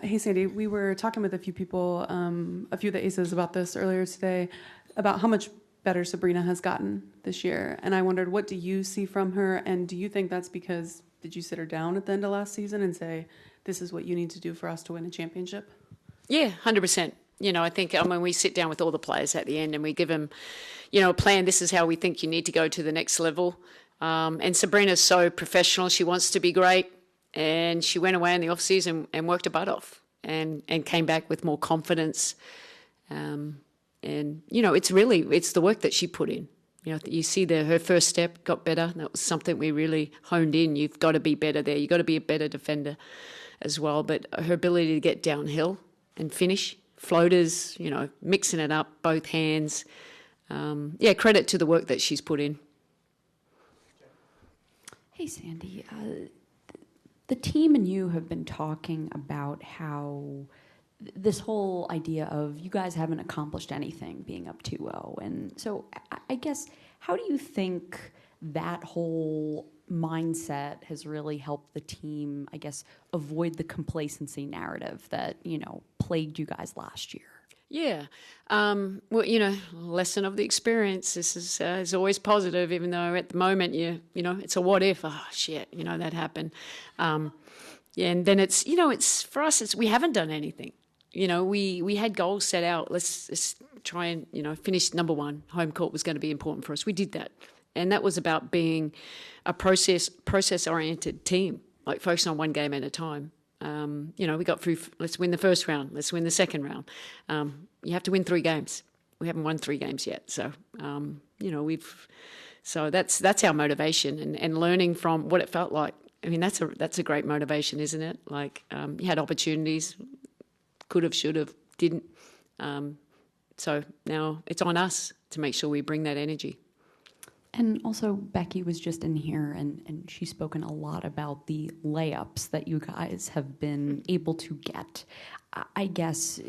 Hey, Sandy, we were talking with a few people, a few of the aces about this earlier today, about how much better Sabrina has gotten this year. And I wondered, what do you see from her? And do you think that's because, did you sit her down at the end of last season and say, this is what you need to do for us to win a championship? Yeah, 100%. I think we sit down with all the players at the end and we give them, a plan. This is how we think you need to go to the next level. And Sabrina's so professional. She wants to be great. And she went away in the off-season and worked her butt off and came back with more confidence. And it's the work that she put in. You see her first step got better. That was something we really honed in. You've got to be better there. You've got to be a better defender as well. But her ability to get downhill and finish, floaters, mixing it up, both hands. Credit to the work that she's put in. Hey, Sandy. The team and you have been talking about how this whole idea of you guys haven't accomplished anything being up 2-0. And so I guess, how do you think that whole mindset has really helped the team, I guess, avoid the complacency narrative that, plagued you guys last year? Yeah. Lesson of the experience. This is always positive, even though at the moment, it's a what if. Oh, shit, that happened. And then it's for us, we haven't done anything. We had goals set out. Let's try and, finish number one. Home court was going to be important for us. We did that. And that was about being a process-oriented team, like focusing on one game at a time. We got through, let's win the first round, let's win the second round. You have to win 3 games. We haven't won 3 games yet. So, so that's our motivation and learning from what it felt like. I mean, that's a great motivation, isn't it? Like, you had opportunities, could have, should have, didn't. So now it's on us to make sure we bring that energy. And also, Becky was just in here, and she's spoken a lot about the layups that you guys have been able to get. I guess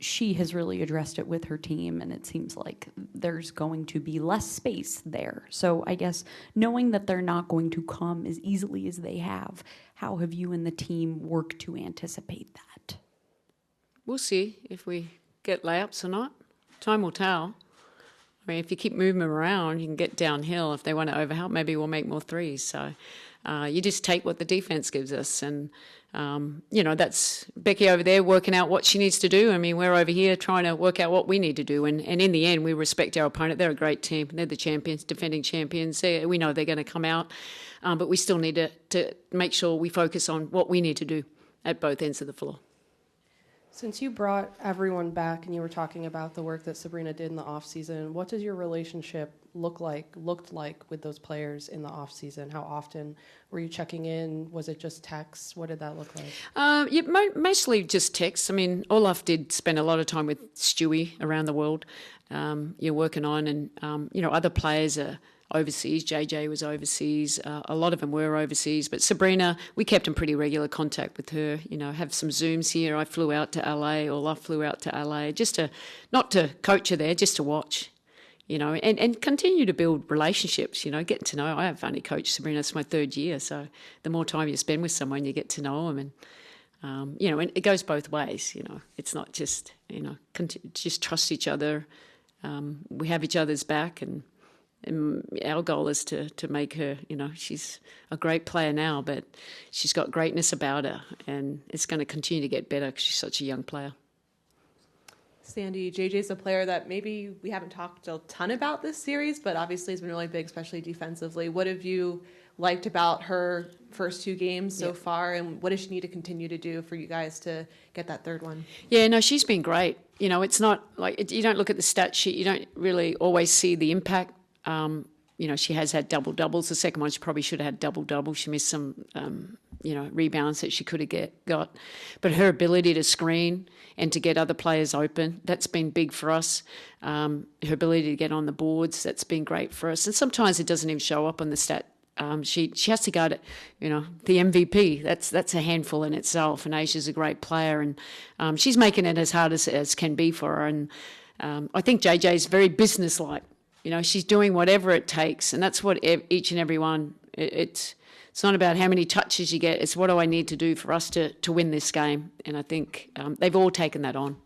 she has really addressed it with her team, and it seems like there's going to be less space there. So I guess knowing that they're not going to come as easily as they have, how have you and the team worked to anticipate that? We'll see if we get layups or not. Time will tell. I mean, if you keep moving them around, you can get downhill. If they want to overhelp, maybe we'll make more threes. So you just take what the defense gives us. And, that's Becky over there working out what she needs to do. I mean, we're over here trying to work out what we need to do. And in the end, we respect our opponent. They're a great team. They're the champions, defending champions. We know they're going to come out. But we still need to make sure we focus on what we need to do at both ends of the floor. Since you brought everyone back and you were talking about the work that Sabrina did in the off season, what does your relationship looked like with those players in the off season? How often were you checking in? Was it just texts? What did that look like? Mostly just texts. I mean, Olaf did spend a lot of time with Stewie around the world. You're working on, and other players are overseas. JJ was overseas. A lot of them were overseas. But Sabrina, we kept in pretty regular contact with her, have some Zooms here. I flew out to LA, or I flew out to LA, just to, not to coach her there, just to watch, and continue to build relationships, getting to know. I have only coached Sabrina, it's my 3rd year. So the more time you spend with someone, you get to know them. And, and it goes both ways, It's not just, just trust each other. We have each other's back, and our goal is to make her, she's a great player now, but she's got greatness about her, and it's going to continue to get better because she's such a young player. Sandy, JJ's a player that maybe we haven't talked a ton about this series, but obviously has been really big, especially defensively. What have you liked about her first 2 games so far, and what does she need to continue to do for you guys to get that 3rd one? Yeah, no, she's been great. It's not like, you don't look at the stat sheet, you don't really always see the impact. She has had double-doubles. The second one, she probably should have had double-double. She missed some, rebounds that she could have got. But her ability to screen and to get other players open, that's been big for us. Her ability to get on the boards, that's been great for us. And sometimes it doesn't even show up on the stat sheet. She has to go to, the MVP. That's a handful in itself. And Asia's a great player. And she's making it as hard as can be for her. And I think JJ's very businesslike. She's doing whatever it takes, and that's what each and every one it's not about how many touches you get. It's what do I need to do for us to win this game. And I think they've all taken that on.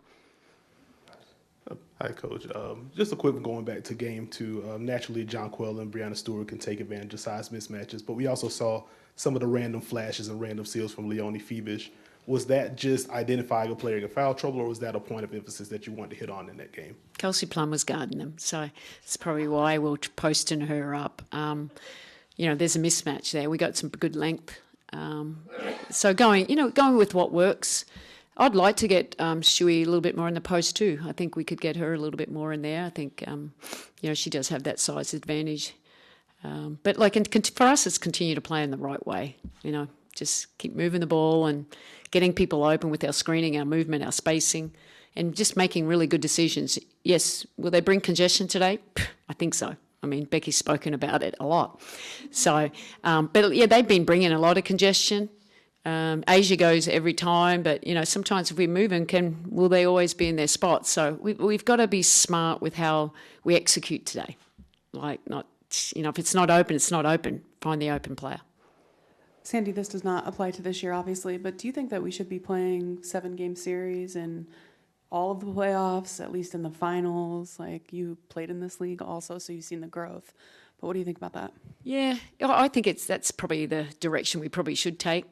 Hi, Coach. Just a quick one going back to game 2. Naturally, Jonquel and Brianna Stewart can take advantage of size mismatches, but we also saw some of the random flashes and random steals from Leonie Phoebish. Was that just identifying a player in foul trouble, or was that a point of emphasis that you wanted to hit on in that game? Kelsey Plum was guarding them, so it's probably why we're posting her up. There's a mismatch there. We got some good length. So going with what works. I'd like to get Stewie a little bit more in the post too. I think we could get her a little bit more in there. I think, she does have that size advantage. But for us, it's continue to play in the right way. Just keep moving the ball and getting people open with our screening, our movement, our spacing, and just making really good decisions. Yes, will they bring congestion today? I think so. I mean, Becky's spoken about it a lot. So, they've been bringing a lot of congestion. Asia goes every time, but sometimes if we move them, will they always be in their spots? So we've got to be smart with how we execute today. If it's not open, it's not open. Find the open player. Sandy, this does not apply to this year, obviously, but do you think that we should be playing 7-game series in all of the playoffs, at least in the finals? Like, you played in this league also, so you've seen the growth. But what do you think about that? Yeah, I think that's probably the direction we probably should take.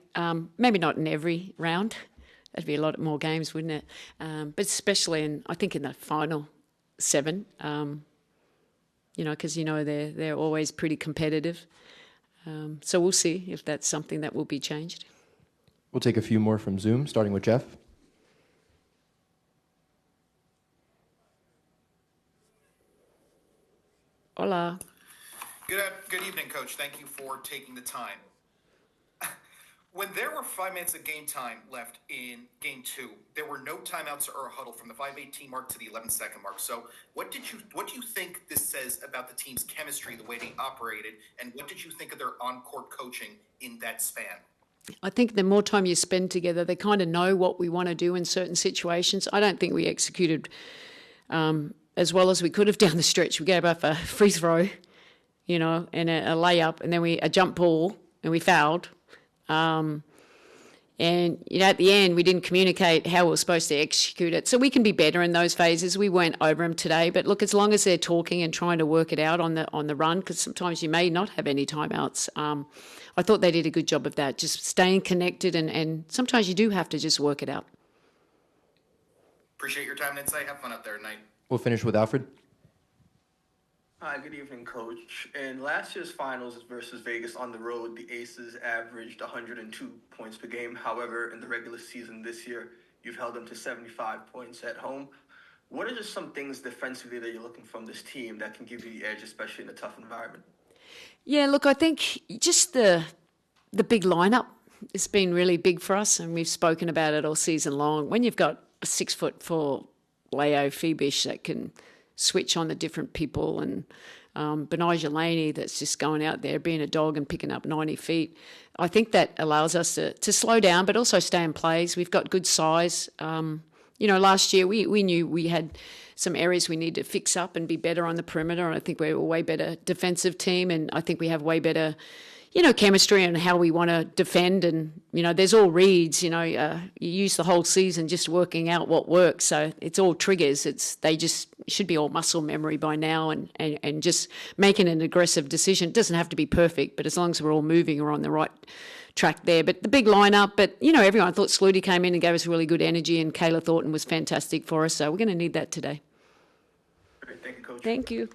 Maybe not in every round. That'd be a lot more games, wouldn't it? But especially in the final 7. Because they're always pretty competitive. So we'll see if that's something that will be changed. We'll take a few more from Zoom, starting with Jeff. Hola. Good evening, Coach. Thank you for taking the time. When there were 5 minutes of game time left in game 2, there were no timeouts or a huddle from the 5:18 mark to the 11-second mark. So what do you think this says about the team's chemistry, the way they operated, and what did you think of their on-court coaching in that span? I think the more time you spend together, they kind of know what we want to do in certain situations. I don't think we executed as well as we could have down the stretch. We gave up a free throw, and a layup, and then a jump ball, and we fouled. At the end, we didn't communicate how we were supposed to execute it. So we can be better in those phases. We went over them today. But look, as long as they're talking and trying to work it out on the run, because sometimes you may not have any timeouts, I thought they did a good job of that, just staying connected. And sometimes you do have to just work it out. Appreciate your time and insight. Have fun out there tonight. We'll finish with Alfred. Hi, good evening, Coach. In last year's finals versus Vegas on the road, the Aces averaged 102 points per game. However, in the regular season this year, you've held them to 75 points at home. What are just some things defensively that you're looking from this team that can give you the edge, especially in a tough environment? Yeah, look, I think just the big lineup has been really big for us, and we've spoken about it all season long. When you've got a 6'4" Leo Phoebish that can switch on the different people, and Benija Laney that's just going out there being a dog and picking up 90 feet. I think that allows us to slow down but also stay in plays. We've got good size. Last year we knew we had some areas we need to fix up and be better on the perimeter, and I think we're a way better defensive team, and I think we have way better chemistry and how we want to defend. And, there's all reads, you use the whole season just working out what works. So it's all triggers. They just should be all muscle memory by now, and just making an aggressive decision. It doesn't have to be perfect, but as long as we're all moving, we're on the right track there. But the big lineup, everyone thought Sluty came in and gave us really good energy, and Kayla Thornton was fantastic for us. So we're going to need that today. Great. Thank you, Coach. Thank you.